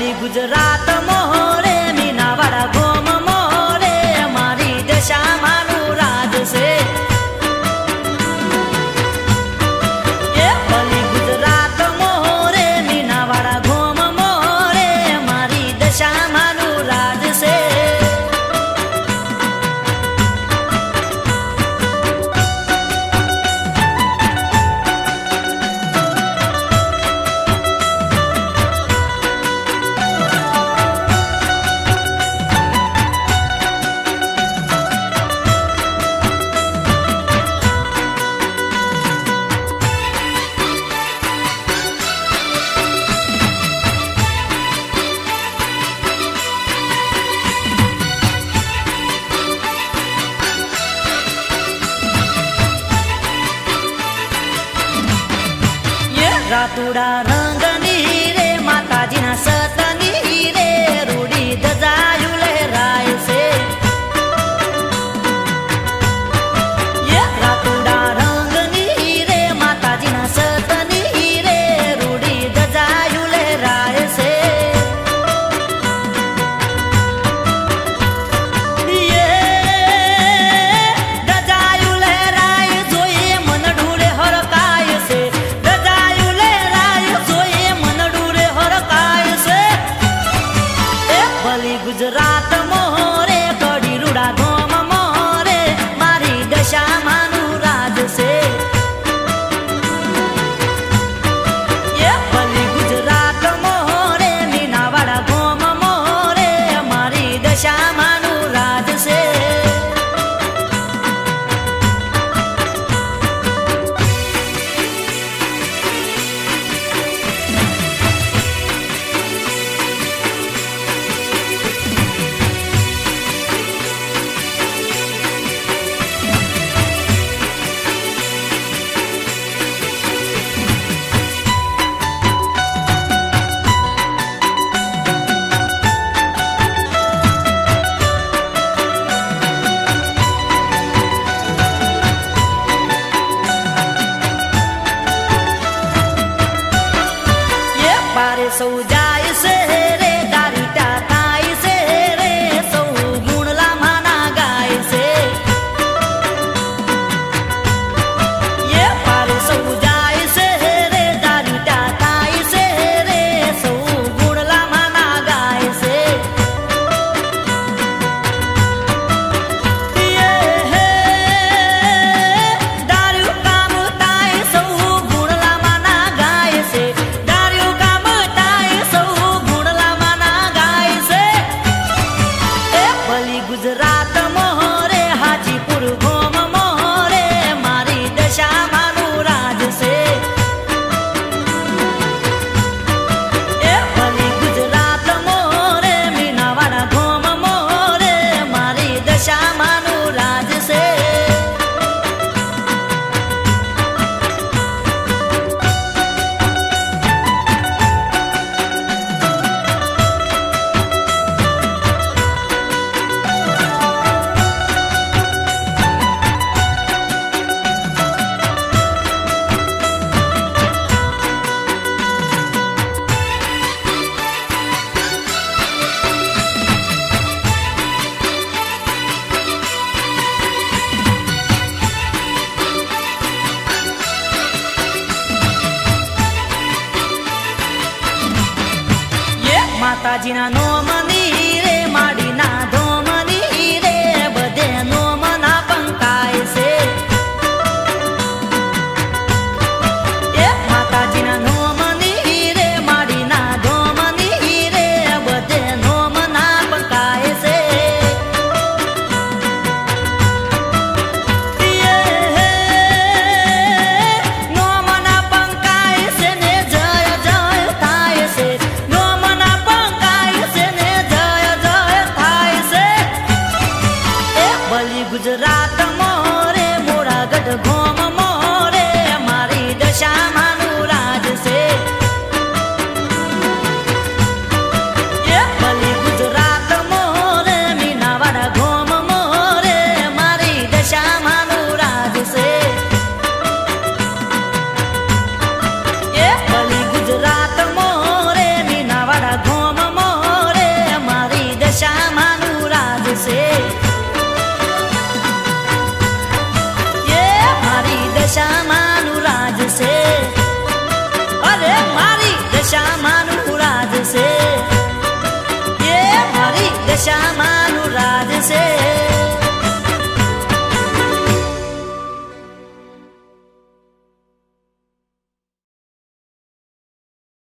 ભલી ગુજરાત મોરે મીનાવાડા ગોમ મોરે મારી દશામાનું રાજ છે એ ભલી ગુજરાત મોરે મીનાવાડા ગોમ મોરે મારી દશામાનું રાજ છે રાતુડા રંગની રે માતાજીના સતની રે રૂડી ધજાયું લહેરાય છે રાતુડા રંગની રે માતાજીના સતની રે રૂડી ધજાયું લહેરાય છે ધજાયું લહેરાય જોઈએ મન ઢૂળે હરકાય છે ગુજરાત મોરે કડી રૂડા ગોમ મોરે મારી દશામાનું રાજ છે એ ભલી ગુજરાત મોરે મીનાવાડા ગોમ મોરે મારી દશામાનું રાજ છે સૌ જાય છે રે દારૂટા થાય છે રે સૌ ગુણલા માના ગાય છે એ પારે સૌ જાય છે રે દારૂટા થાય છે રે સૌ ગુણલા માના ગાય છે દારૂ કામ થાય સૌ ગુણલા માના ગાય છે ગુજરાત મોરે હાજીપુર ગોમ મોરે મારી દશામાનું રાજ છે એ ભલી ગુજરાત મોરે મીનાવાડા ગોમ મોરે મારી દશામાનું રાજ છે માતાજીના નોમની